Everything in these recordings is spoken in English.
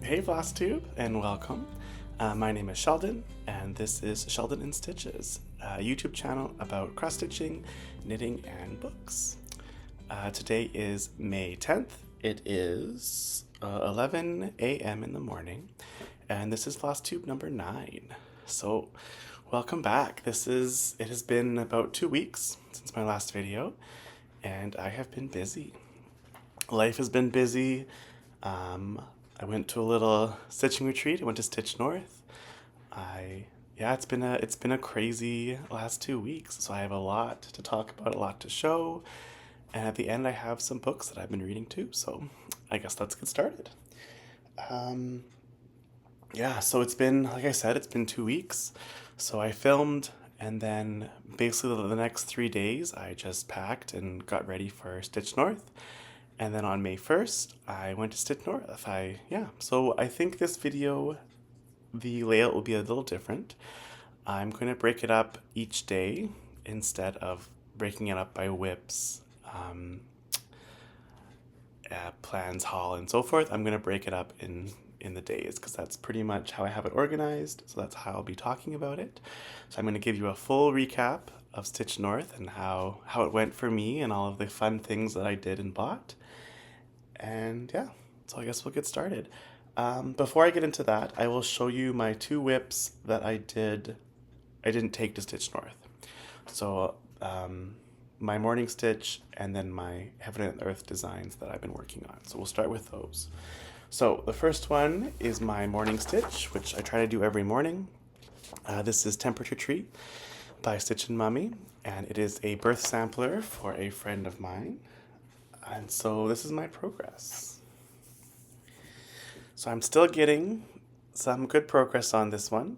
Hey FlossTube, and welcome. My name is Sheldon, and this is Sheldon in Stitches, a YouTube channel about cross-stitching, knitting, and books. Today is May 10th. It is 11 a.m. in the morning, and this is FlossTube number 9. So, welcome back. It has been about 2 weeks since my last video, and I have been busy. Life has been busy. I went to a little stitching retreat. I went to Stitch North. It's been a crazy last 2 weeks. So I have a lot to talk about, a lot to show, and at the end I have some books that I've been reading too. So I guess let's get started. So it's been, like I said, it's been 2 weeks. So I filmed, and then basically the next 3 days I just packed and got ready for Stitch North. And then on May 1st, I went to Stitch North. So I think this video, the layout will be a little different. I'm going to break it up each day instead of breaking it up by whips, plans, haul, and so forth. I'm going to break it up in the days because that's pretty much how I have it organized. So that's how I'll be talking about it. So I'm going to give you a full recap of Stitch North and how it went for me and all of the fun things that I did and bought. And yeah, so I guess we'll get started. Before I get into that, I will show you my 2 whips that I didn't take to Stitch North. So my morning stitch and then my Heaven and Earth designs that I've been working on. So we'll start with those. So the first one is my morning stitch, which I try to do every morning. This is Temperature Tree by Stitchin Mummy, and it is a birth sampler for a friend of mine. And so this is my progress. So I'm still getting some good progress on this one.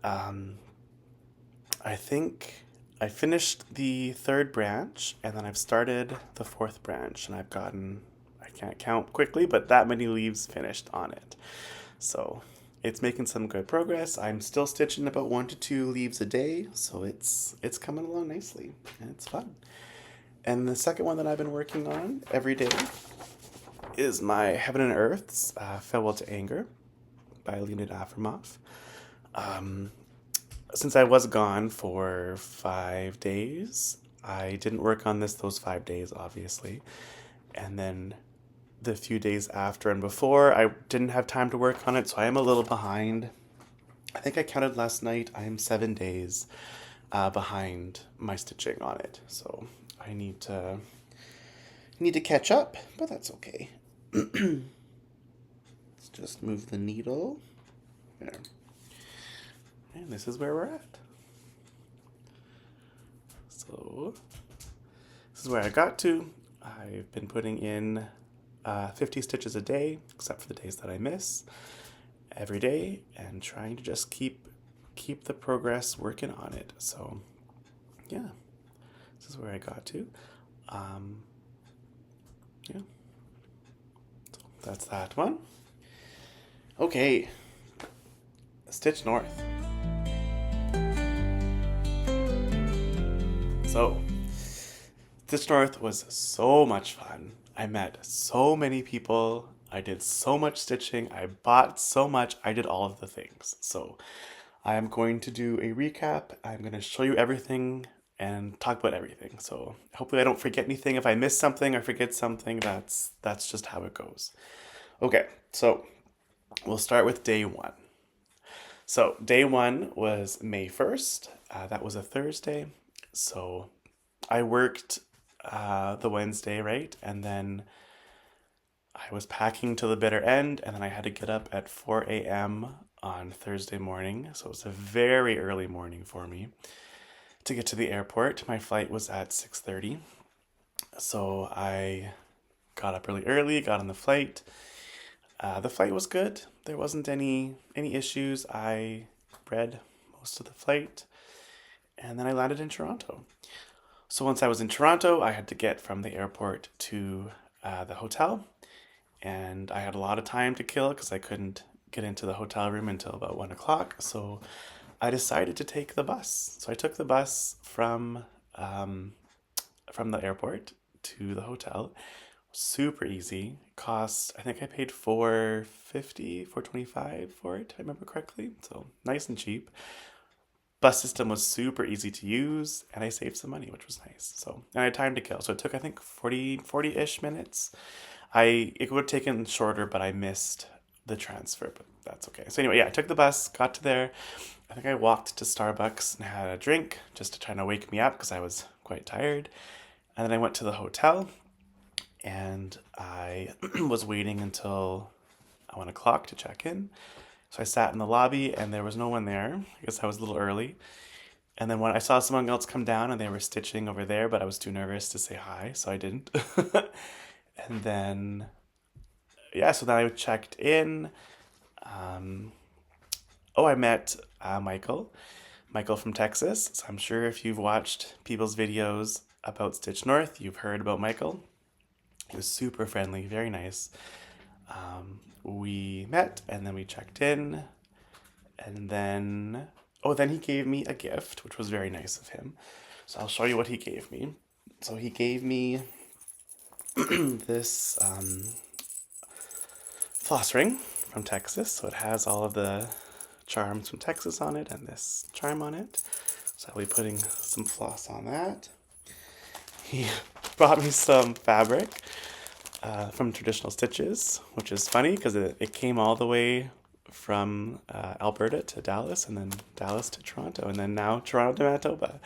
I think I finished the 3rd branch, and then I've started the 4th branch, and I've gotten, I can't count quickly, but that many leaves finished on it. So it's making some good progress. I'm still stitching about 1 to 2 leaves a day, so it's coming along nicely, and it's fun. And the second one that I've been working on every day is my Heaven and Earth's Farewell to Anger by Leonid Afremov. Since I was gone for 5 days, I didn't work on those 5 days, obviously. And then the few days after and before, I didn't have time to work on it, so I am a little behind. I think I counted last night, I am 7 days behind my stitching on it. So I need to catch up, but that's okay. Let's just move the needle. There. And this is where we're at. So this is where I got to. I've been putting in 50 stitches a day, except for the days that I miss, every day, and trying to just keep the progress working on it. So yeah. This is where I got to. So that's that one. Okay. Stitch North. So, Stitch North was so much fun. I met so many people. I did so much stitching. I bought so much. I did all of the things. So, I am going to do a recap. I'm going to show you everything and talk about everything. So hopefully I don't forget anything. If I miss something or forget something, that's just how it goes. Okay, so we'll start with day 1. So day 1 was May 1st. That was a Thursday. So I worked the Wednesday, right? And then I was packing to the bitter end, and then I had to get up at 4 a.m. on Thursday morning. So it was a very early morning for me to get to the airport. My flight was at 6:30. So I got up really early, got on the flight. The flight was good. There wasn't any issues. I read most of the flight, and then I landed in Toronto. So once I was in Toronto, I had to get from the airport to the hotel, and I had a lot of time to kill because I couldn't get into the hotel room until about 1 o'clock. So I decided to take the bus. So I took the bus from the airport to the hotel, super easy. Cost, I think I paid 4.50, 4.25 for it, if I remember correctly. So nice and cheap. Bus system was super easy to use, and I saved some money, which was nice. So, and I had time to kill. So it took, I think, 40-ish minutes. It would have taken shorter, but I missed the transfer, but that's okay. So anyway, yeah, I took the bus, got to there. I think I walked to Starbucks and had a drink just to try to wake me up because I was quite tired. And then I went to the hotel, and I was waiting until 1 o'clock to check in. So I sat in the lobby, and there was no one there. I guess I was a little early. And then when I saw someone else come down, and they were stitching over there, but I was too nervous to say hi, so I didn't. And then, yeah, so then I checked in. Um, oh, I met Michael from Texas. So I'm sure if you've watched people's videos about Stitch North, you've heard about Michael. He was super friendly, very nice. We met, and then we checked in, and then then he gave me a gift, which was very nice of him. So I'll show you what he gave me. So he gave me this floss ring from Texas. So it has all of the charms from Texas on it and this charm on it. So I'll be putting some floss on that. He brought me some fabric from Traditional Stitches, which is funny because it came all the way from Alberta to Dallas, and then Dallas to Toronto, and then now Toronto to Manitoba.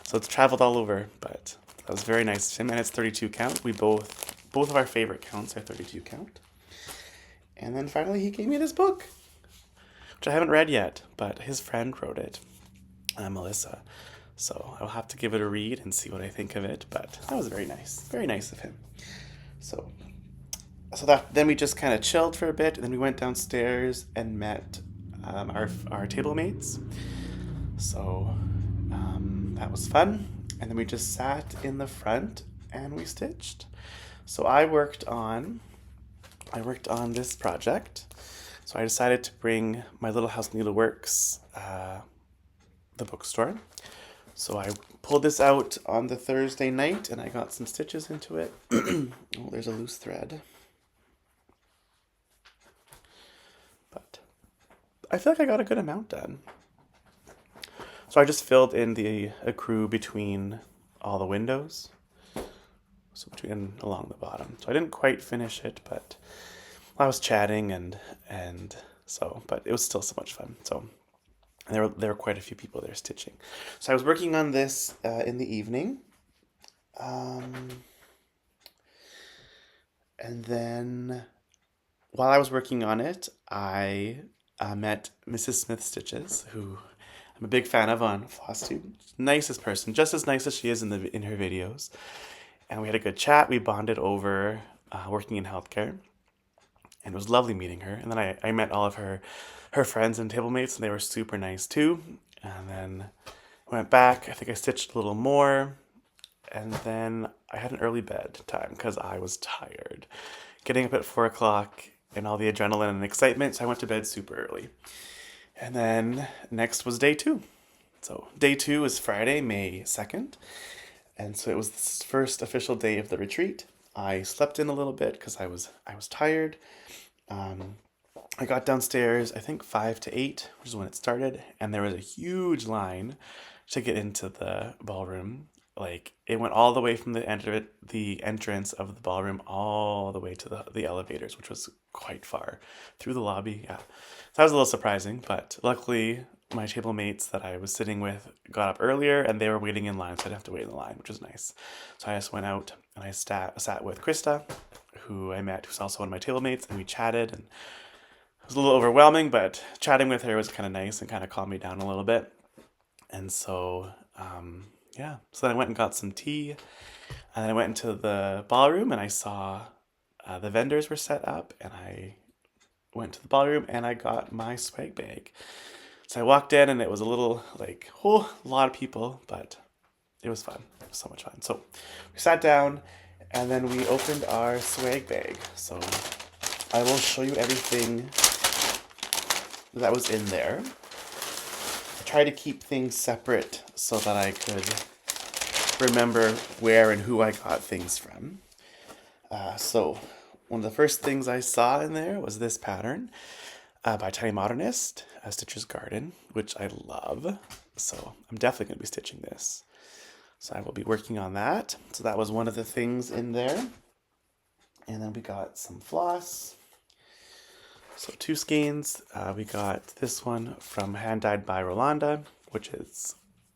So it's traveled all over, but that was very nice of him, and it's 32 count. We both of our favorite counts are 32 count. And then finally he gave me this book, which I haven't read yet, but his friend wrote it, Melissa. So I'll have to give it a read and see what I think of it, but that was very nice of him. So then we just kind of chilled for a bit, and then we went downstairs and met our table mates. So that was fun. And then we just sat in the front and we stitched. So I worked on this project. So I decided to bring my Little House Needleworks, the bookstore. So I pulled this out on the Thursday night, and I got some stitches into it. Oh, there's a loose thread. But I feel like I got a good amount done. So I just filled in the ecru between all the windows. So between along the bottom. So I didn't quite finish it, but I was chatting and so, but it was still so much fun. So there were quite a few people there stitching. So I was working on this in the evening. And then while I was working on it, I met Mrs. Smith Stitches, who I'm a big fan of on FlossTube. Nicest person, just as nice as she is in her videos. And we had a good chat. We bonded over working in healthcare. And it was lovely meeting her. And then I met all of her friends and table mates, and they were super nice too. And then I went back. I think I stitched a little more. And then I had an early bed time because I was tired. Getting up at 4 o'clock and all the adrenaline and excitement, so I went to bed super early. And then next was day 2. So day 2 is Friday, May 2nd. And so it was the first official day of the retreat. I slept in a little bit because I was tired. I got downstairs, I think 5 to 8, which is when it started, and there was a huge line to get into the ballroom. Like, it went all the way from the entrance of the ballroom all the way to the elevators, which was quite far through the lobby. Yeah, so that was a little surprising, but luckily my table mates that I was sitting with got up earlier, and they were waiting in line, so I didn't have to wait in the line, which was nice. So I just went out and I sat with Krista, who I met, who's also one of my table mates, and we chatted, and it was a little overwhelming, but chatting with her was kind of nice and kind of calmed me down a little bit. And so, yeah. So then I went and got some tea, and then I went into the ballroom, and I saw the vendors were set up, and I went to the ballroom, and I got my swag bag. So I walked in, and it was a little, like, a lot of people, but it was fun. It was so much fun. So we sat down, and then we opened our swag bag. So I will show you everything that was in there. I tried to keep things separate so that I could remember where and who I got things from. So one of the first things I saw in there was this pattern by Tiny Modernist, Stitcher's Garden, which I love. So I'm definitely going to be stitching this. So I will be working on that. So that was one of the things in there. And then we got some floss. So 2 skeins. We got this one from Hand Dyed by Rolanda, which is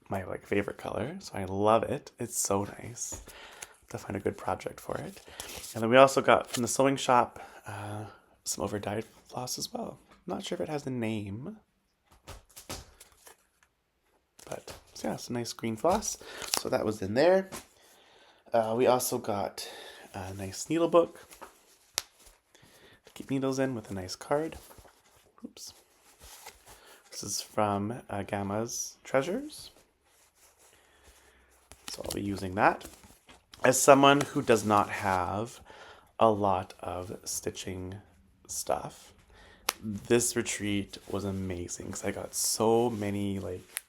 my favorite color. So I love it. It's so nice. To find a good project for it. And then we also got from the sewing shop some over dyed floss as well. I'm not sure if it has a name, but yeah, it's a nice green floss. So that was in there. We also got a nice needle book to keep needles in with a nice card. Oops. This is from Gamma's Treasures. So I'll be using that. As someone who does not have a lot of stitching stuff, this retreat was amazing because I got so many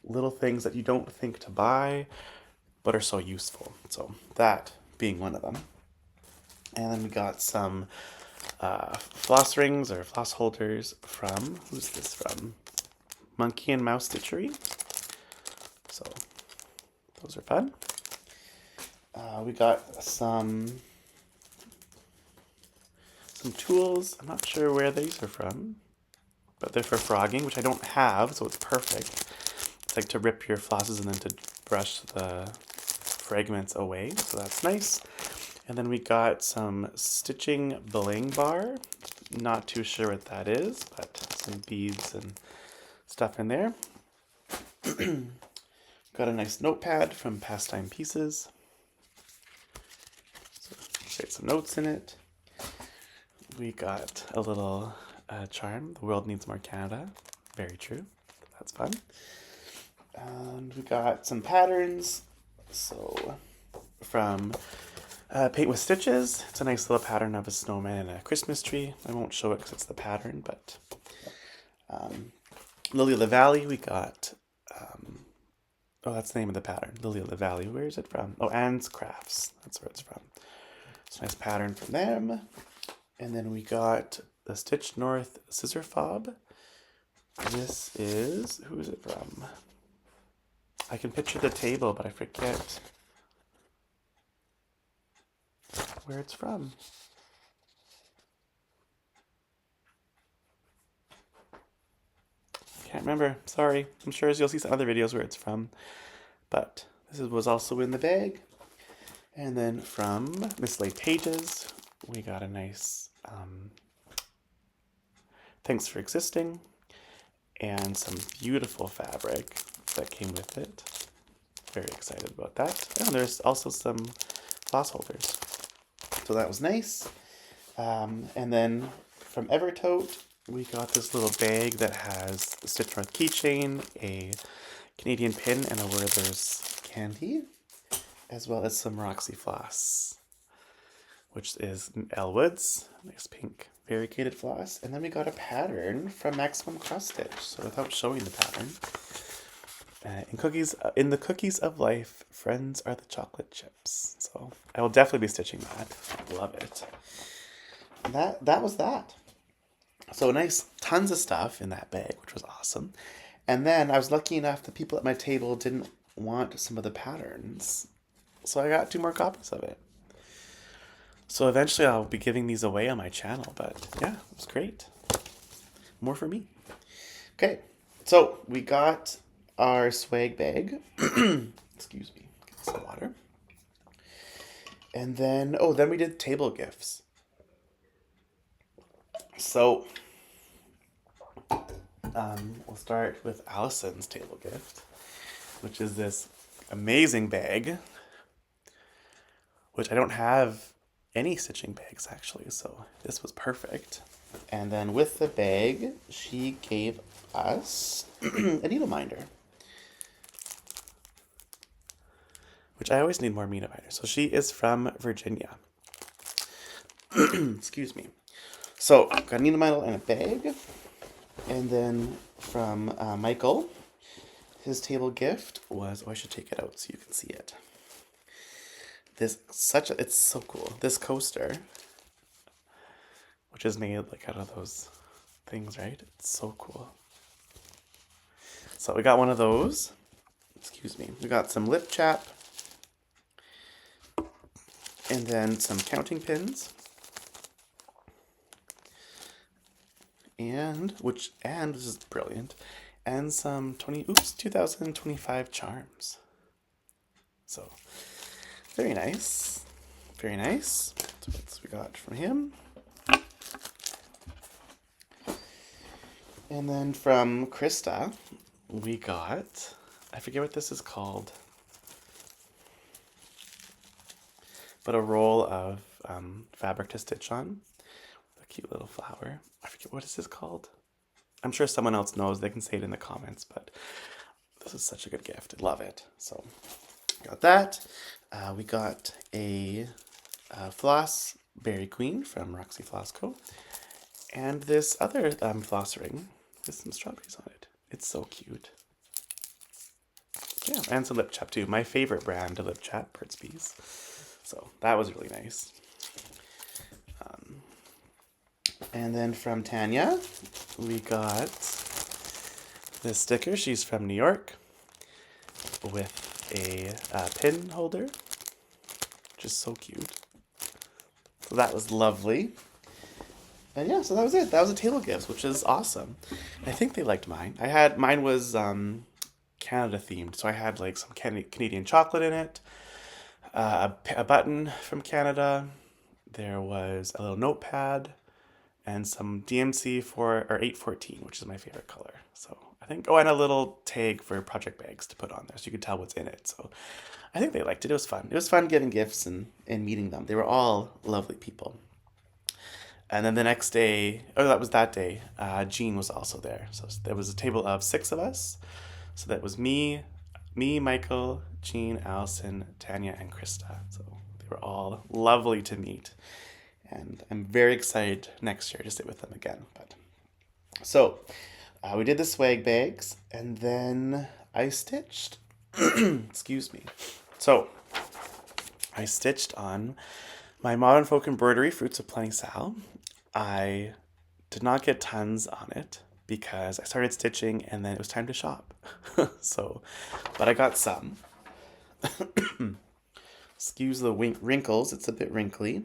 little things that you don't think to buy but are so useful. So that being one of them. And then we got some floss rings or floss holders from, who's this from? Monkey and Mouse Stitchery. So those are fun. We got some tools. I'm not sure where these are from, but they're for frogging, which I don't have, so it's perfect. It's like to rip your flosses and then to brush the fragments away, so that's nice. And then we got some stitching bling bar. Not too sure what that is, but some beads and stuff in there. Got a nice notepad from Pastime Pieces. Write some notes in it. We got a little charm. The world needs more Canada. Very true. That's fun. And we got some patterns. So from Paint with Stitches. It's a nice little pattern of a snowman and a Christmas tree. I won't show it because it's the pattern, but Lily of the Valley, we got, oh, that's the name of the pattern. Lily of the Valley. Where is it from? Oh, Anne's Crafts. That's where it's from. It's a nice pattern from them. And then we got the Stitch North Scissor Fob. This is, who is it from? I can picture the table, but I forget where it's from. Can't remember. Sorry. I'm sure you'll see some other videos where it's from. But this was also in the bag. And then from Mislaid Pages, we got a nice Thanks for Existing and some beautiful fabric that came with it. Very excited about that. And there's also some floss holders. So that was nice. And then from Evertote, we got this little bag that has the Stitch North keychain, a Canadian pin, and a Werther's candy, as well as some Roxy floss, which is Elwood's, nice pink variegated floss. And then we got a pattern from Maximum Cross Stitch. So without showing the pattern, in the cookies of life, friends are the chocolate chips. So I will definitely be stitching that. Love it. And that was that. So nice, tons of stuff in that bag, which was awesome. And then I was lucky enough the people at my table didn't want some of the patterns, so I got 2 more copies of it. So eventually I'll be giving these away on my channel, but yeah, it was great. More for me. Okay, so we got our swag bag. Excuse me, get some water. And then, then we did table gifts. So we'll start with Allison's table gift, which is this amazing bag, which I don't have any stitching bags actually, so this was perfect. And then with the bag, she gave us a needle minder, which I always need more needle minders. So she is from Virginia. Excuse me. So got a needle minder and a bag. And then from Michael, his table gift was, I should take it out so you can see it. it's so cool. This coaster, which is made like out of those things, right? It's so cool. So we got one of those. Excuse me. We got some lip chap. And then some counting pins. And this is brilliant. And some 2025 charms. So very nice. Very nice. So that's what we got from him. And then from Krista, we got, I forget what this is called, but a roll of fabric to stitch on. A cute little flower. I forget what this is called. I'm sure someone else knows. They can say it in the comments, but this is such a good gift. I love it. So got that. We got a floss berry queen from Roxy Floss Co. And this other floss ring with some strawberries on it. It's so cute. Yeah, and some lip chap too. My favorite brand of lip chap, Burt's Bees. So that was really nice. And then from Tanya, we got this sticker. She's from New York with a pin holder, which is so cute. So that was lovely. And yeah, so that was it. That was a table gifts, which is awesome. I think they liked mine. Mine was Canada themed, so I had like some Canadian chocolate in it, a button from Canada. There was a little notepad and some DMC 814, which is my favorite color. So I think, and a little tag for project bags to put on there so you could tell what's in it. So I think they liked it. It was fun. It was fun getting gifts and meeting them. They were all lovely people. And then the next day, that was that day, Jean was also there. So there was a table of 6 of us. So that was me, Michael, Jean, Allison, Tanya, and Krista. So they were all lovely to meet. And I'm very excited next year to sit with them again. So we did the swag bags, and then I stitched. Excuse me. So I stitched on my Modern Folk Embroidery Fruits of Plenty Sal. I did not get tons on it because I started stitching and then it was time to shop. But I got some. Excuse the wrinkles. It's a bit wrinkly.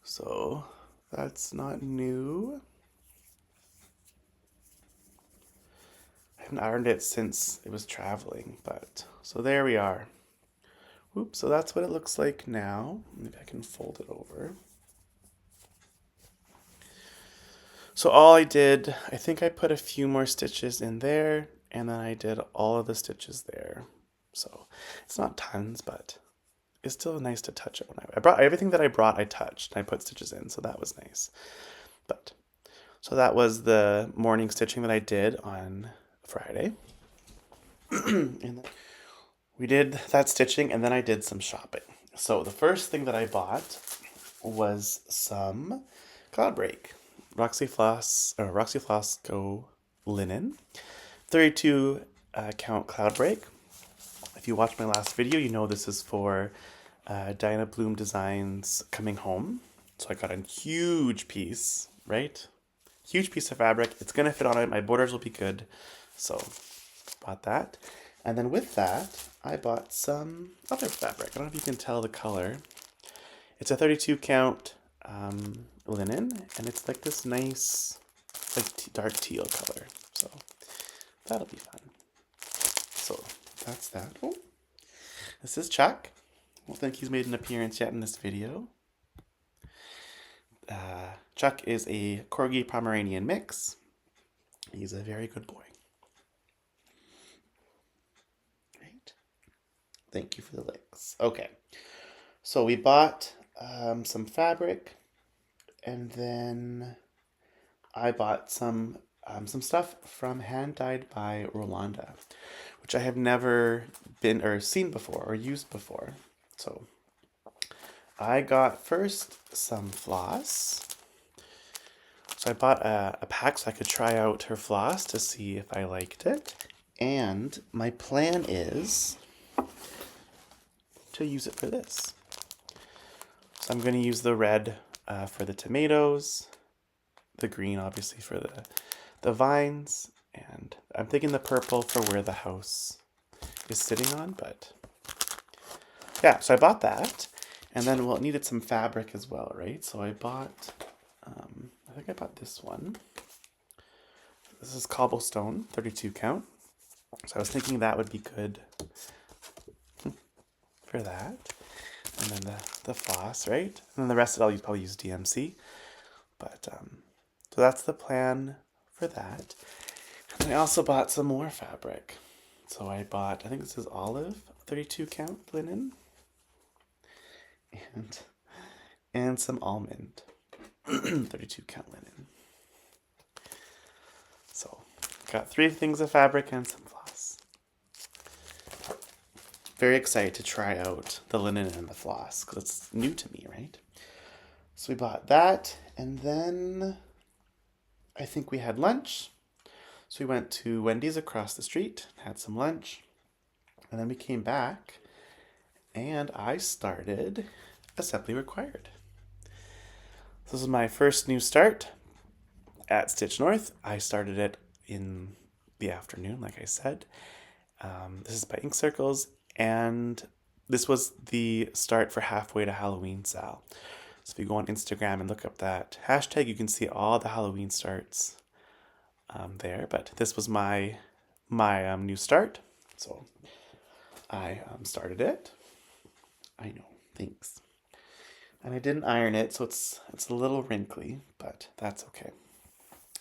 So that's not new. I haven't ironed it since it was traveling, but so there we are. Oops, so that's what it looks like now. Maybe I can fold it over. So all I did, I think I put a few more stitches in there, and then I did all of the stitches there. So it's not tons, but it's still nice to touch it. When I brought everything that I brought, I touched, and I put stitches in, so that was nice. So that was the morning stitching that I did on Friday. And then we did that stitching, and then I did some shopping. So the first thing that I bought was some Cloud Break. Roxy Floss Go linen. 32 count Cloud Break. If you watched my last video, you know this is for Diana Bloom Designs Coming Home. So I got a huge piece, right? Huge piece of fabric. It's going to fit on it. My borders will be good. So bought that. And then with that, I bought some other fabric. I don't know if you can tell the color. It's a 32 count linen, and it's like this nice, like dark teal color. So that'll be fun. So that's that. Oh, this is Chuck. I don't think he's made an appearance yet in this video. Chuck is a Corgi Pomeranian mix. He's a very good boy. Right. Thank you for the links. Okay. So we bought some fabric, and then I bought some stuff from Hand Dyed by Rolanda, which I have never been or seen before or used before. So I got first some floss. So I bought a pack so I could try out her floss to see if I liked it. And my plan is to use it for this. So I'm going to use the red for the tomatoes, the green obviously for the vines, and I'm thinking the purple for where the house is sitting on, but yeah, so I bought that, and then, well, it needed some fabric as well, right? So I bought, I think I bought this one. This is cobblestone, 32 count. So I was thinking that would be good for that. And then the floss, right? And then the rest of it I'll probably use DMC. But, so that's the plan for that. And I also bought some more fabric. So I bought, I think this is olive, 32 count linen. And some almond, 32 count linen. So got 3 things of fabric and some floss. Very excited to try out the linen and the floss because it's new to me, right? So we bought that, and then I think we had lunch. So we went to Wendy's across the street, had some lunch, and then we came back, and I started Assembly Required. This is my first new start at Stitch North. I started it in the afternoon, like I said. This is by Ink Circles, and this was the start for Halfway to Halloween Sal. So if you go on Instagram and look up that hashtag, you can see all the Halloween starts there. But this was my new start, so I started it. I know, thanks. And I didn't iron it, so it's a little wrinkly, but that's okay.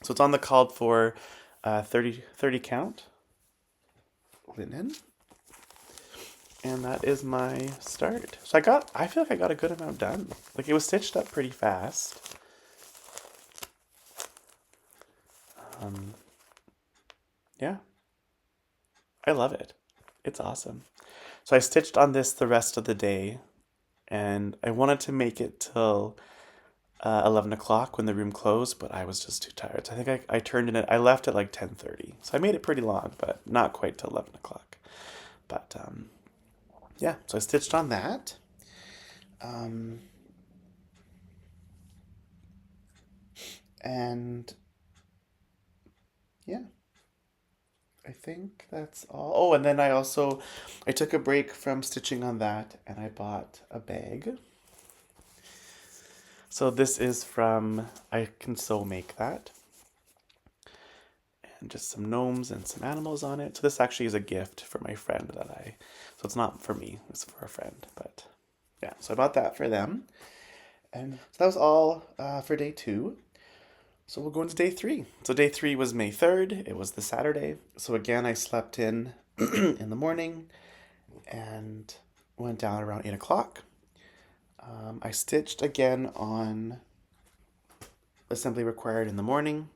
So it's on the called for 30 count linen. And that is my start. So I feel like I got a good amount done. Like, it was stitched up pretty fast. Yeah. I love it. It's awesome. So I stitched on this the rest of the day, and I wanted to make it till 11 o'clock when the room closed, but I was just too tired. So I think I turned in it. I left at like 10:30. So I made it pretty long, but not quite till 11 o'clock. But yeah, so I stitched on that. And yeah, I think that's all. Oh, and then I took a break from stitching on that, and I bought a bag. So this is from I Can Sew Make That. And just some gnomes and some animals on it. So this actually is a gift for my friend so it's not for me, it's for a friend. But yeah, so I bought that for them. And so that was all for day 2. So we'll go into day 3. So day 3 was May 3rd. It was the Saturday. So again, I slept in in the morning and went down around 8 o'clock. I stitched again on Assembly Required in the morning.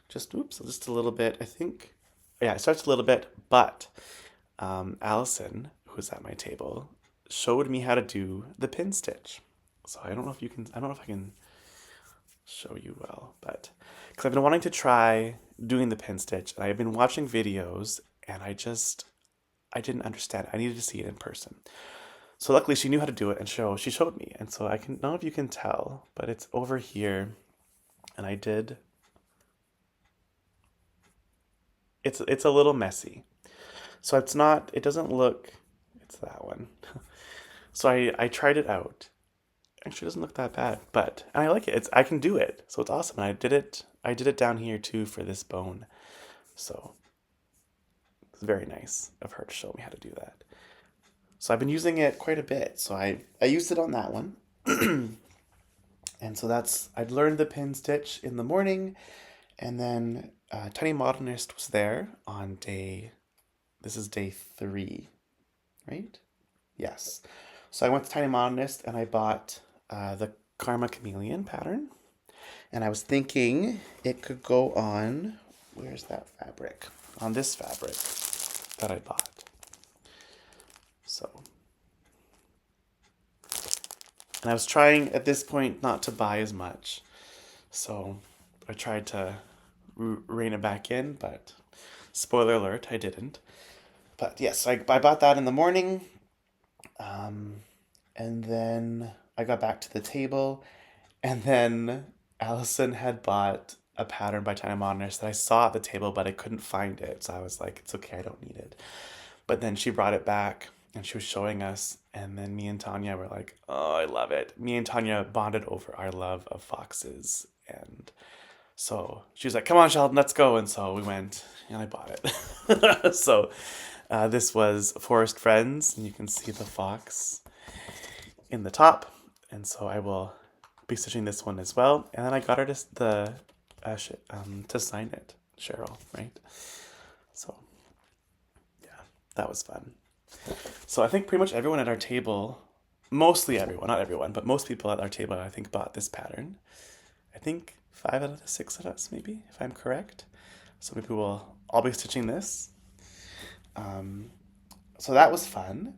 Just a little bit, I think. Yeah, I started a little bit, but Allison, who's at my table, showed me how to do the pin stitch. So I don't know if I can show you well, but because I've been wanting to try doing the pin stitch, and I've been watching videos, and I didn't understand it. I needed to see it in person. So luckily she knew how to do it, and she showed me, and so I don't know if you can tell, but it's over here, and I did. It's a little messy. So it doesn't look, it's that one. So I tried it out. Actually, it doesn't look that bad, and I like it. I can do it, so it's awesome. And I did it down here too for this bone. So it's very nice of her to show me how to do that. So I've been using it quite a bit. So I used it on that one. And so I'd learned the pin stitch in the morning, and then Tiny Modernist was there on this is day 3, right? Yes. So I went to Tiny Modernist and I bought the Karma Chameleon pattern. And I was thinking it could go on, where's that fabric? On this fabric that I bought. So, and I was trying at this point not to buy as much. So I tried to rein it back in, but spoiler alert, I didn't. But yes, I bought that in the morning, And then I got back to the table, and then Allison had bought a pattern by China Modernist that I saw at the table, but I couldn't find it. So I was like, it's okay, I don't need it. But then she brought it back and she was showing us, and then me and Tanya were like, oh, I love it. Me and Tanya bonded over our love of foxes. And so she was like, come on, Sheldon, let's go. And so we went and I bought it. So this was Forest Friends, and you can see the fox in the top. And so I will be stitching this one as well. And then I got her to sign it, Cheryl, right? So yeah, that was fun. So I think pretty much everyone at our table, mostly everyone, not everyone, but most people at our table, I think, bought this pattern. I think 5 out of the 6 of us, maybe, if I'm correct. So maybe we'll all be stitching this. So that was fun.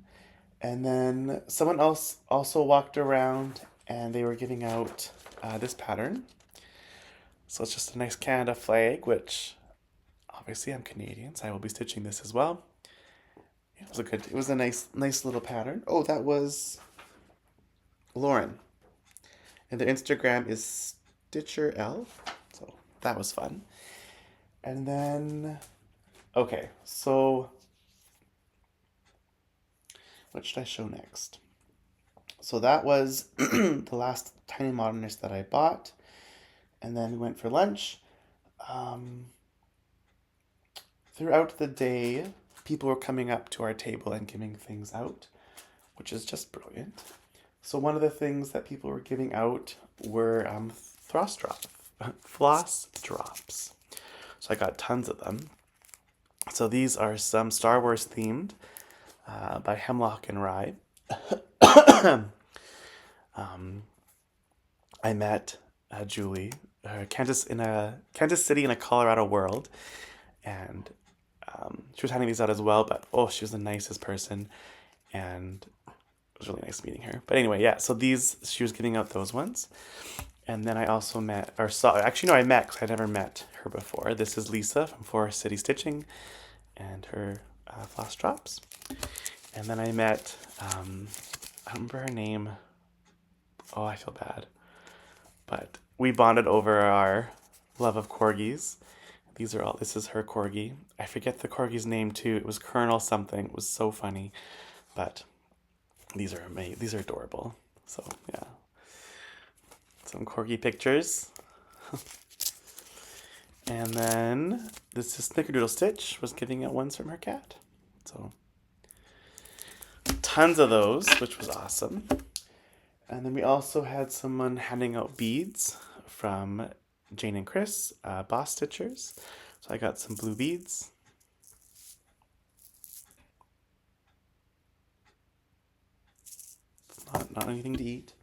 And then someone else also walked around and they were giving out this pattern. So it's just a nice Canada flag, which obviously I'm Canadian, so I will be stitching this as well. It was a nice little pattern. Oh, that was Lauren. And their Instagram is StitcherL. So that was fun. And then, okay, so what should I show next? So that was the last Tiny Modernist that I bought. And then we went for lunch. Throughout the day, people were coming up to our table and giving things out, which is just brilliant. So one of the things that people were giving out were floss drops. So I got tons of them. So these are some Star Wars themed by Hemlock and Rye. I met Julie, Kansas City in a Colorado world, and she was handing these out as well. But oh, she was the nicest person, and it was really nice meeting her. But anyway, yeah. So she was giving out those ones, and then I also met I met because I never met her before. This is Lisa from Forest City Stitching, and her floss drops. And then I met I don't remember her name. Oh, I feel bad. But we bonded over our love of corgis. This is her corgi. I forget the corgi's name too. It was Colonel something. It was so funny. But these are amazing. These are adorable. So yeah. Some corgi pictures. And then this is Snickerdoodle Stitch was giving out ones from her cat. So tons of those, which was awesome. And then we also had someone handing out beads from Jane and Chris, Boss Stitchers. So I got some blue beads. Not anything to eat.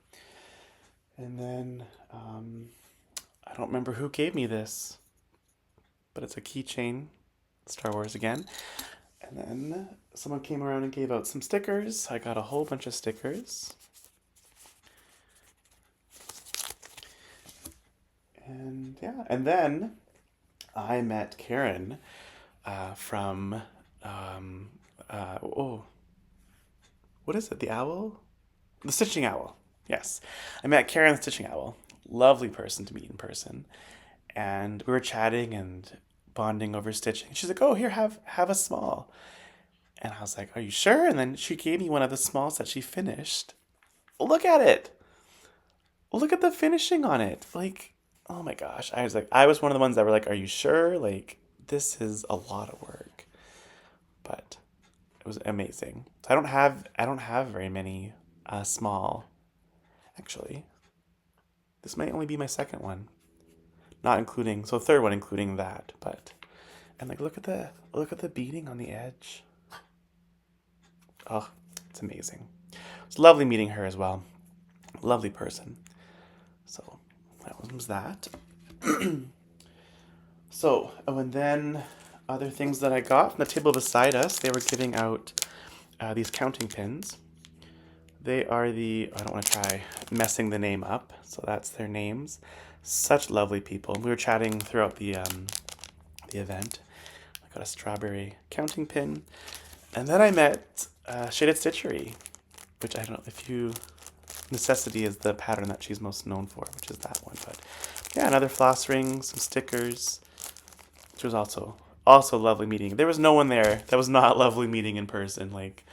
And then I don't remember who gave me this, but it's a keychain, Star Wars again. And then someone came around and gave out some stickers. I got a whole bunch of stickers. And yeah, and then I met Karen from, what is it? The Owl? The Stitching Owl. Yes. I met Karen, the Stitching Owl. Lovely person to meet in person. And we were chatting and bonding over stitching. She's like, oh, here, have a small. And I was like, are you sure? And then she gave me one of the smalls that she finished. Look at it. Look at the finishing on it. Like, oh my gosh. I was one of the ones that were like, are you sure? Like, this is a lot of work. But it was amazing. So I don't have very many small. Actually, this might only be my second one. Not including, so third one including that, but and like look at the beading on the edge. Oh, it's amazing. It's lovely meeting her as well. Lovely person. So that was that. So, oh, and then other things that I got from the table beside us, they were giving out these counting pins. They are I don't want to try messing the name up, so that's their names. Such lovely people. We were chatting throughout the event. I got a strawberry counting pin. And then I met Shaded Stitchery. which I don't know if you, Necessity is the pattern that she's most known for, which is that one. But yeah, another floss ring, some stickers, which was also lovely meeting. There was no one there that was not lovely meeting in person. Like,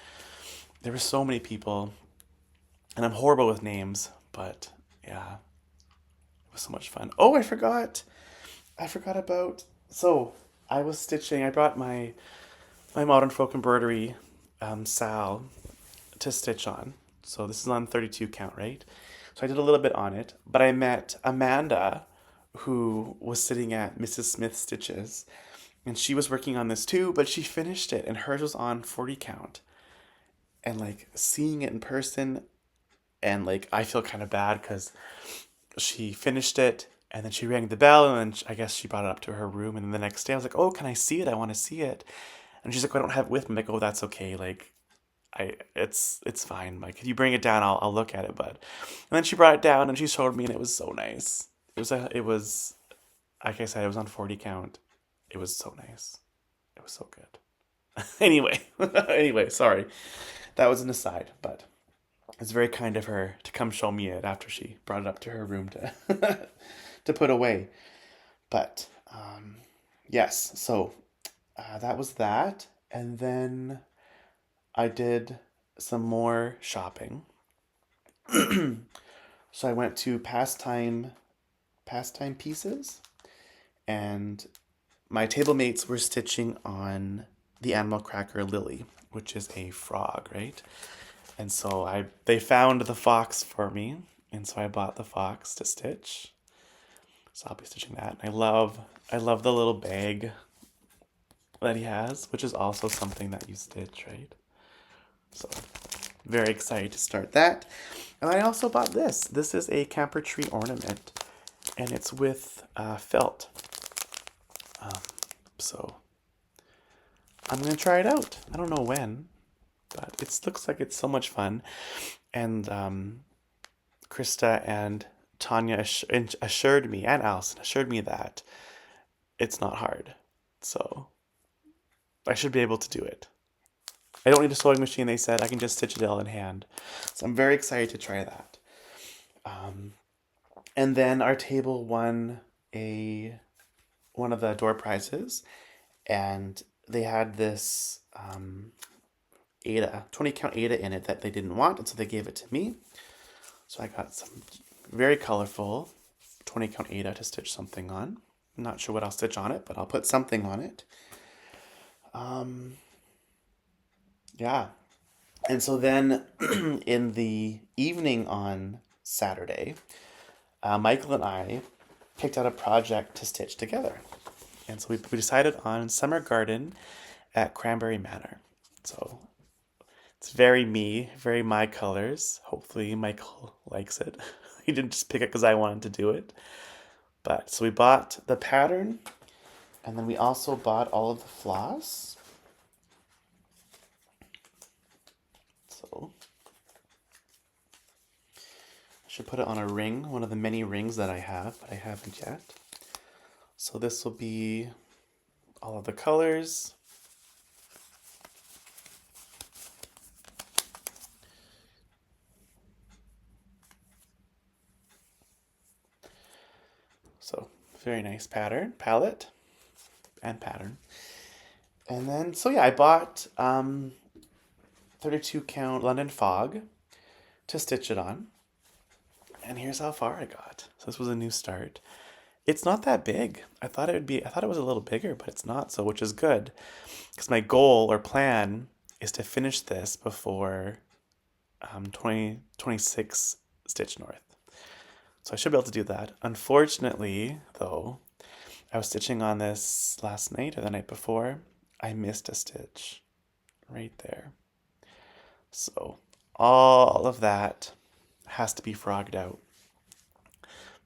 there were so many people, and I'm horrible with names, but yeah, it was so much fun. Oh, I forgot about, so I was stitching. I brought my modern folk embroidery sal to stitch on. So this is on 32 count, right? So I did a little bit on it, but I met Amanda, who was sitting at Mrs. Smith's Stitches, and she was working on this too, but she finished it, and hers was on 40 count. And like seeing it in person, and like I feel kind of bad because she finished it, and then she rang the bell, and then I guess she brought it up to her room, and then the next day I was like, oh, can I see it? I want to see it. And she's like, I don't have it with me. I'm like, oh, that's okay. Like, it's fine. Like, if you bring it down, I'll look at it. But and then she brought it down and she showed me, and it was so nice. It was like I said, it was on 40 count. It was so nice. It was so good. Anyway, anyway, sorry, that was an aside, but it's very kind of her to come show me it after she brought it up to her room to to put away. But yes, so that was that, and then I did some more shopping. So I went to Pastime Pieces, and my table mates were stitching on the animal cracker Lily, which is a frog, right? And so they found the fox for me, and so I bought the fox to stitch. So I'll be stitching that. And I love the little bag that he has, which is also something that you stitch, right? So very excited to start that. And I also bought this. This is a camper tree ornament, and it's with felt. So I'm gonna try it out. I don't know when, but it looks like it's so much fun. And Krista and Tanya assured me, and Allison assured me that it's not hard. So I should be able to do it. I don't need a sewing machine, they said. I can just stitch it all in hand. So I'm very excited to try that. And then our table won one of the door prizes, and they had this Ada, 20 count Ada in it that they didn't want, and so they gave it to me. So I got some very colorful 20 count Ada to stitch something on. I'm not sure what I'll stitch on it, but I'll put something on it. Yeah. And so then in the evening on Saturday, Michael and I picked out a project to stitch together. And so we decided on Summer Garden at Cranberry Manor. So it's very me, very my colors. Hopefully Michael likes it. He didn't just pick it because I wanted to do it. But so we bought the pattern, and then we also bought all of the floss. So I should put it on a ring, one of the many rings that I have, but I haven't yet. So this will be all of the colors. So very nice palette and pattern. And then, so yeah, I bought 32 count London Fog to stitch it on. And here's how far I got. So this was a new start. It's not that big. I thought it was a little bigger, but it's not, so which is good. Because my goal or plan is to finish this before 2026 Stitch North. So I should be able to do that. Unfortunately, though, I was stitching on this last night or the night before. I missed a stitch right there. So all of that has to be frogged out.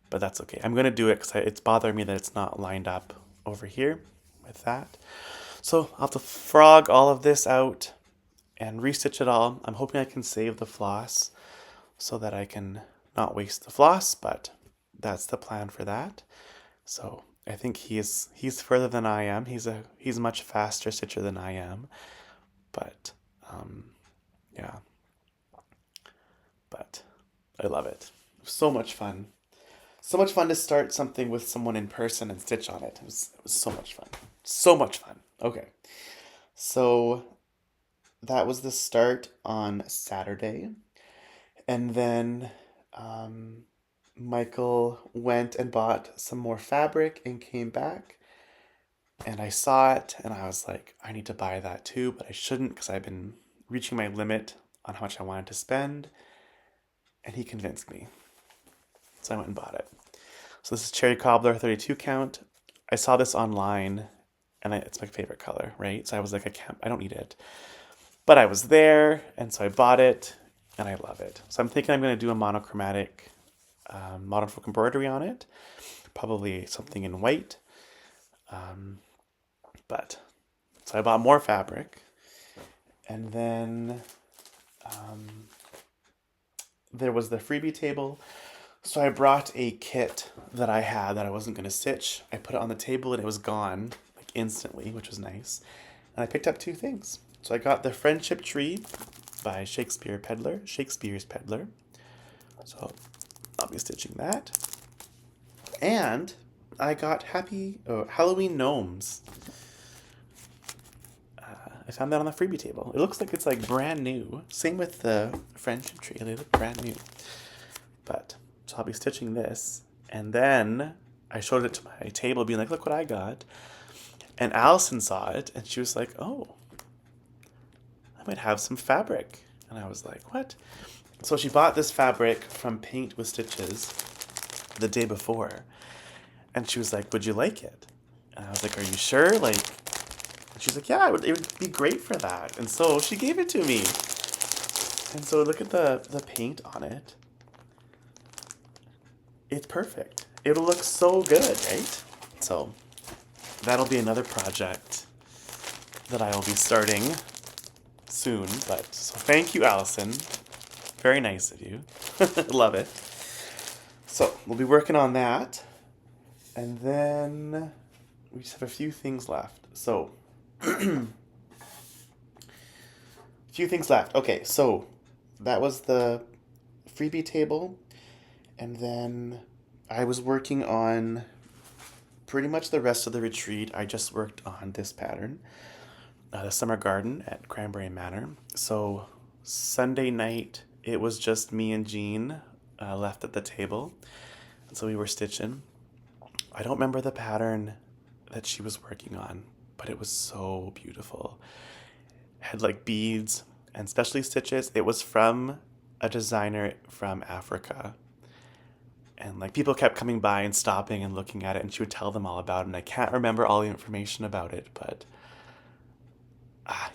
But that's okay. I'm going to do it because it's bothering me that it's not lined up over here with that. So I'll have to frog all of this out and restitch it all. I'm hoping I can save the floss so that I can not waste the floss, but that's the plan for that. So I think he's further than I am. He's a much faster stitcher than I am. But yeah. but I love it. So much fun. So much fun to start something with someone in person and stitch on it. It was so much fun. So much fun. Okay. So that was the start on Saturday. And then Michael went and bought some more fabric and came back. And I saw it and I was like, I need to buy that too, but I shouldn't because I've been reaching my limit on how much I wanted to spend. And he convinced me. So I went and bought it. So this is Cherry Cobbler 32 count. I saw this online and it's my favorite color, right? So I was like, I don't need it. But I was there and so I bought it and I love it. So I'm thinking I'm going to do a monochromatic modern folk embroidery on it. Probably something in white. But so I bought more fabric. And then there was the freebie table. So I brought a kit that I had that I wasn't going to stitch. I put it on the table and it was gone like instantly, which was nice. And I picked up 2 things. So I got the Friendship Tree by Shakespeare's Peddler. So I'll be stitching that. And I got Halloween gnomes. I found that on the freebie table. It looks like it's like brand new. Same with the Friendship Tree. They look brand new. But so I'll be stitching this. And then I showed it to my table being like, look what I got. And Allison saw it and she was like, oh, I might have some fabric. And I was like, what? So she bought this fabric from Paint with Stitches the day before. And she was like, would you like it? And I was like, are you sure? Like, she's like, yeah, it would be great for that. And so she gave it to me. And so look at the paint on it. It's perfect. It'll look so good, right? So that'll be another project that I will be starting soon. But so thank you, Allison. Very nice of you. Love it. So we'll be working on that. And then we just have a few things left. So few things left. Okay, so that was the freebie table. And then I was working on pretty much the rest of the retreat. I just worked on this pattern, the Summer Garden at Cranberry Manor. So Sunday night, it was just me and Jean left at the table. And so we were stitching. I don't remember the pattern that she was working on, but it was so beautiful. It had like beads and specialty stitches. It was from a designer from Africa. And like people kept coming by and stopping and looking at it, and she would tell them all about it. And I can't remember all the information about it, but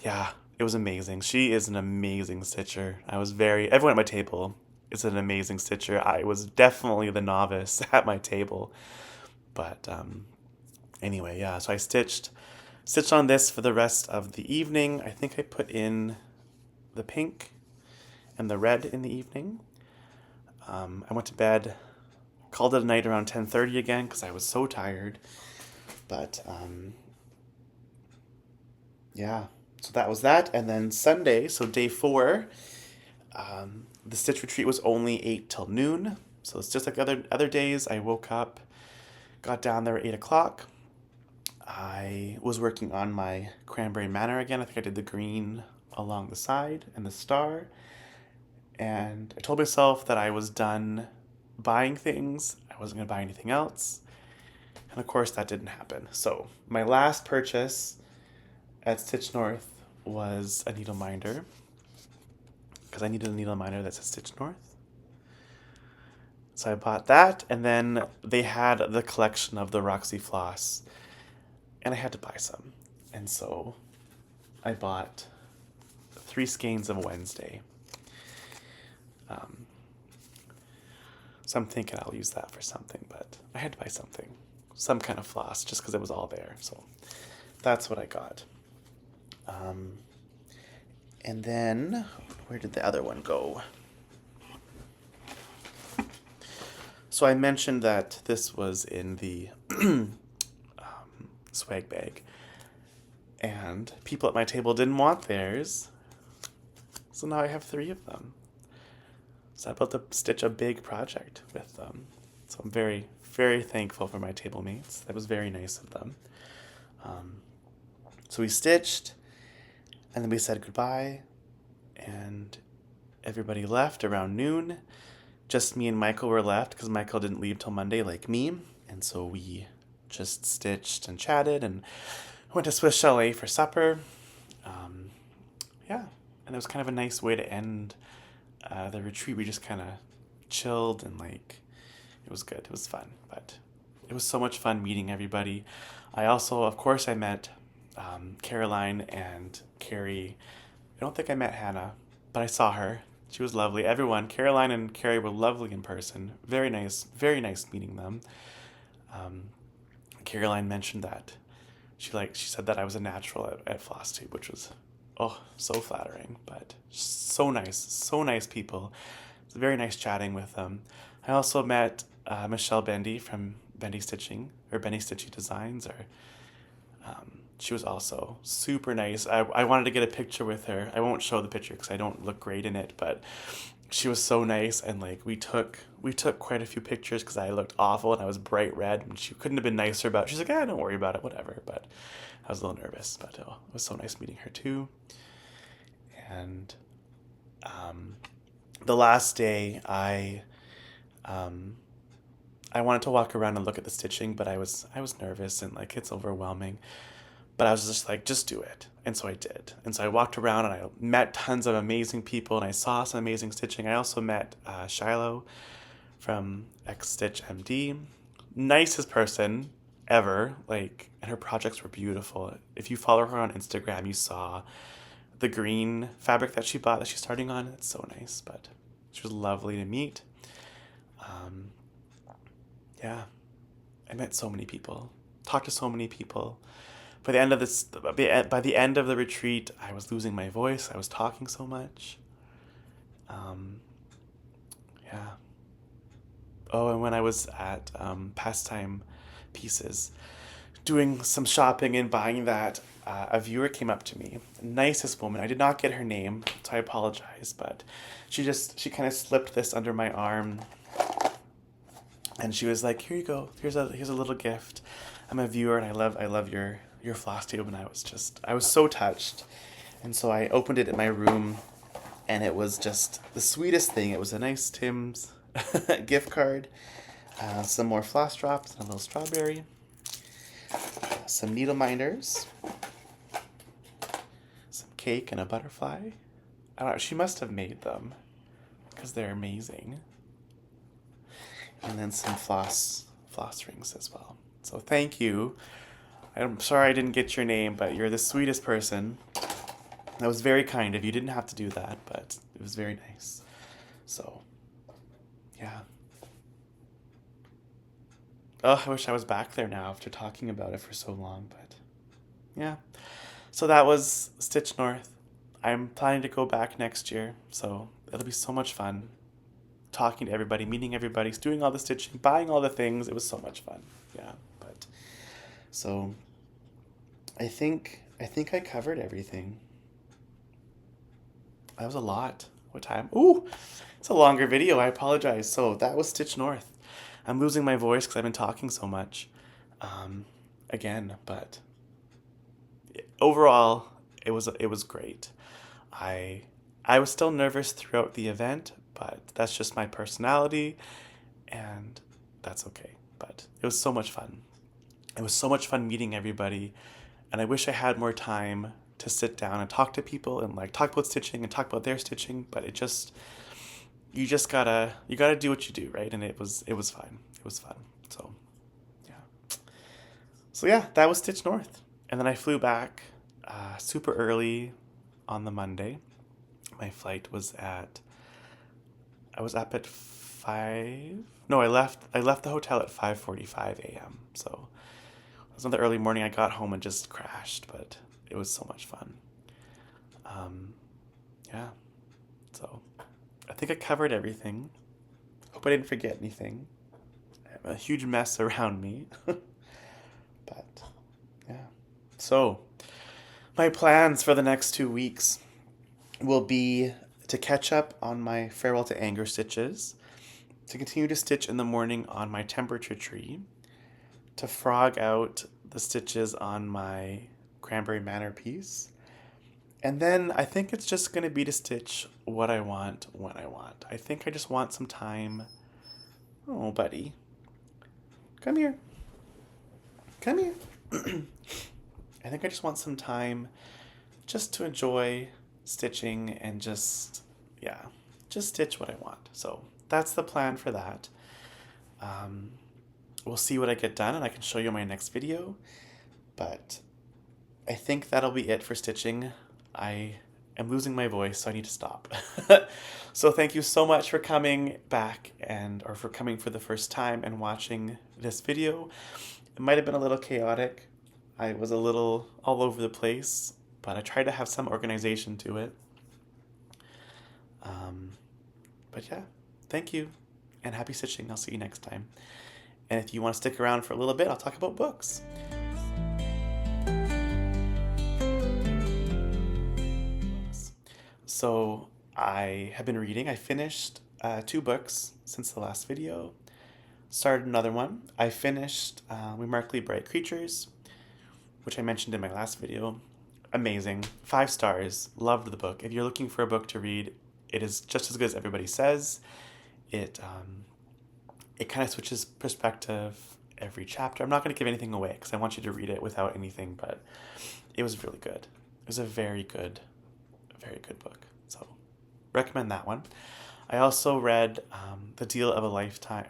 yeah, it was amazing. She is an amazing stitcher. Everyone at my table is an amazing stitcher. I was definitely the novice at my table. But anyway, yeah, so I stitched on this for the rest of the evening. I think I put in the pink and the red in the evening. I went to bed, called it a night around 10:30 again because I was so tired. But yeah, so that was that. And then Sunday, so day 4, the stitch retreat was only 8 till noon. So it's just like other days. I woke up, got down there at 8 o'clock. I was working on my Cranberry Manor again. I think I did the green along the side and the star. And I told myself that I was done buying things. I wasn't going to buy anything else. And of course, that didn't happen. So my last purchase at Stitch North was a needle minder, because I needed a needle minder that says Stitch North. So I bought that, and then they had the collection of the Roxy Floss, and I had to buy some. And so I bought 3 skeins of Wednesday. So I'm thinking I'll use that for something, but I had to buy something. Some kind of floss, just because it was all there. So that's what I got. And then, where did the other one go? So I mentioned that this was in the swag bag. And people at my table didn't want theirs. So now I have 3 of them. So I'm about to stitch a big project with them. So I'm very, very thankful for my table mates. That was very nice of them. So we stitched, and then we said goodbye, and everybody left around noon. Just me and Michael were left because Michael didn't leave till Monday like me. And so we just stitched and chatted and went to Swiss Chalet for supper. Yeah, and it was kind of a nice way to end the retreat. We just kind of chilled and like, it was good. It was fun, but it was so much fun meeting everybody. I also, of course, I met Caroline and Carrie. I don't think I met Hannah, but I saw her. She was lovely. Everyone, Caroline and Carrie were lovely in person. Very nice meeting them. Caroline mentioned that she said that I was a natural at FlossTube, which was so flattering, but so nice people. It was very nice chatting with them. I also met Michelle Bendy from Bendy Stitching or Bendy Stitchy Designs, or she was also super nice. I wanted to get a picture with her. I won't show the picture because I don't look great in it, but she was so nice, and like we took quite a few pictures because I looked awful and I was bright red, and she couldn't have been nicer about it. She's like, don't worry about it, whatever. But I was a little nervous, but it was so nice meeting her too. And the last day, I wanted to walk around and look at the stitching, but I was nervous and like it's overwhelming. But I was just like, just do it. And so I did. And so I walked around and I met tons of amazing people and I saw some amazing stitching. I also met Shiloh from X Stitch MD. Nicest person ever. Like, and her projects were beautiful. If you follow her on Instagram, you saw the green fabric that she bought that she's starting on. It's so nice, but she was lovely to meet. Yeah, I met so many people, talked to so many people. By the end of the retreat, I was losing my voice. I was talking so much. Yeah. Oh, and when I was at Pastime Pieces, doing some shopping and buying that, a viewer came up to me. Nicest woman. I did not get her name, so I apologize. But she kind of slipped this under my arm, and she was like, "Here you go. Here's a little gift. I'm a viewer, and I love your FlossTube," and I was so touched. And so I opened it in my room, and it was just the sweetest thing. It was a nice Tim's gift card, some more floss drops, and a little strawberry, some needle minders, some cake, and a butterfly. I don't know, she must have made them because they're amazing. And then some floss rings as well. So thank you. I'm sorry I didn't get your name, but you're the sweetest person. That was very kind of you. You didn't have to do that, but it was very nice. So, yeah. Oh, I wish I was back there now after talking about it for so long, but yeah. So that was Stitch North. I'm planning to go back next year, so it'll be so much fun. Talking to everybody, meeting everybody, doing all the stitching, buying all the things. It was so much fun. Yeah, but so I think I covered everything. That was a lot. What time? Ooh, it's a longer video. I apologize. So that was Stitch North. I'm losing my voice because I've been talking so much. Again, but overall, it was great. I was still nervous throughout the event, but that's just my personality, and that's okay. But it was so much fun. It was so much fun meeting everybody, and I wish I had more time to sit down and talk to people and like talk about stitching and talk about their stitching, but you gotta do what you do, right? And it was fine. It was fun. So yeah, that was Stitch North. And then I flew back super early on the Monday. My flight was I was up at 5. No, I left the hotel at 5:45 a.m. So it was in the early morning. I got home and just crashed, but it was so much fun. Yeah. So I think I covered everything. Hope I didn't forget anything. I have a huge mess around me. But yeah. So my plans for the next 2 weeks will be to catch up on my Farewell to Anger stitches, to continue to stitch in the morning on my temperature tree, to frog out the stitches on my Cranberry Manor piece, and then I think it's just going to be to stitch what I want when I want. I think I just want some time. Oh, buddy. Come here. Come here. I think I just want some time just to enjoy stitching and just stitch what I want. So that's the plan for that. We'll see what I get done, and I can show you in my next video. But I think that'll be it for stitching. I am losing my voice, so I need to stop. So thank you so much for coming back or for coming for the first time and watching this video. It might have been a little chaotic. I was a little all over the place, but I tried to have some organization to it. But yeah, thank you, and happy stitching. I'll see you next time. And if you want to stick around for a little bit, I'll talk about books. So I have been reading. I finished 2 books since the last video. Started another one. I finished Remarkably Bright Creatures, which I mentioned in my last video. Amazing. 5 stars. Loved the book. If you're looking for a book to read, it is just as good as everybody says. It kind of switches perspective every chapter. I'm not going to give anything away because I want you to read it without anything, but it was really good. It was a very good book. So recommend that one. I also read A Deal of a Lifetime.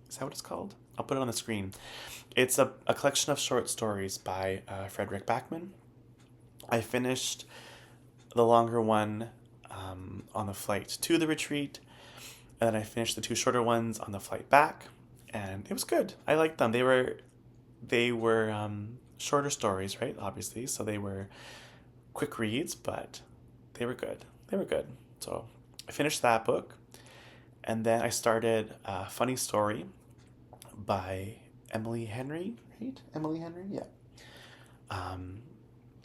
Is that what it's called? I'll put it on the screen. It's a collection of short stories by Frederick Backman. I finished the longer one on the flight to the retreat, and then I finished the 2 shorter ones on the flight back, and it was good. I liked them. They were shorter stories, right? Obviously, so they were quick reads, but they were good. So I finished that book, and then I started a funny story by Emily Henry, right? Emily Henry, yeah.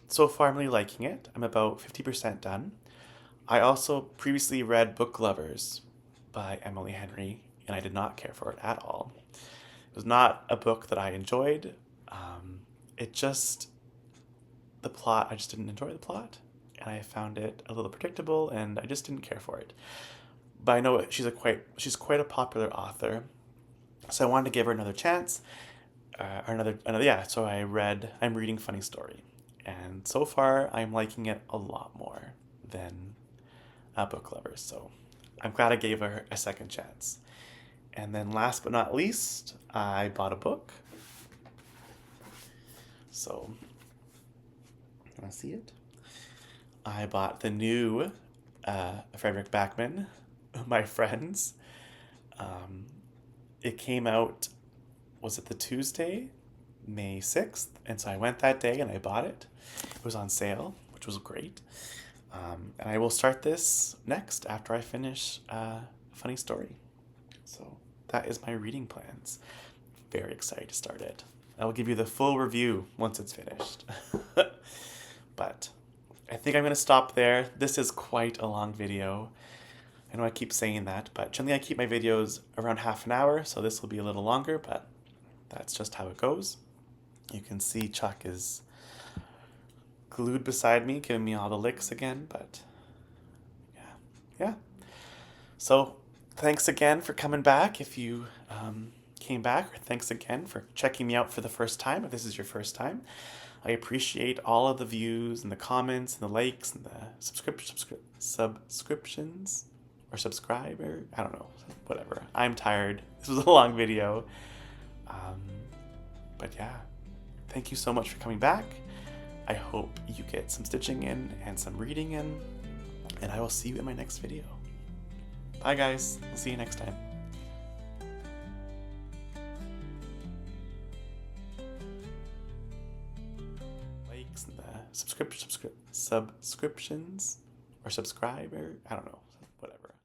So far, I'm really liking it. I'm about 50% done. I also previously read Book Lovers by Emily Henry, and I did not care for it at all. It was not a book that I enjoyed. The plot, I just didn't enjoy the plot, and I found it a little predictable, and I just didn't care for it. But I know she's quite a popular author, so I wanted to give her another chance. So I'm reading Funny Story, and so far I'm liking it a lot more than Book Lovers, so I'm glad I gave her a second chance. And then last but not least, I bought a book. So, you want to see it? I bought the new Frederick Backman, My Friends. It came out, was it the Tuesday, May 6th? And so I went that day and I bought it. It was on sale, which was great. And I will start this next after I finish Funny Story. So that is my reading plans. Very excited to start it. I will give you the full review once it's finished. But I think I'm going to stop there. This is quite a long video. I know I keep saying that, but generally I keep my videos around half an hour, so this will be a little longer, but that's just how it goes. You can see Chuck is glued beside me, giving me all the licks again, but yeah. So thanks again for coming back if you came back, or thanks again for checking me out for the first time if this is your first time. I appreciate all of the views and the comments and the likes and the subscriptions or subscriber. I don't know, whatever. I'm tired. This was a long video. But yeah, thank you so much for coming back. I hope you get some stitching in and some reading in, and I will see you in my next video. Bye guys, I'll see you next time. Likes and the subscriptions or subscriber, I don't know, whatever.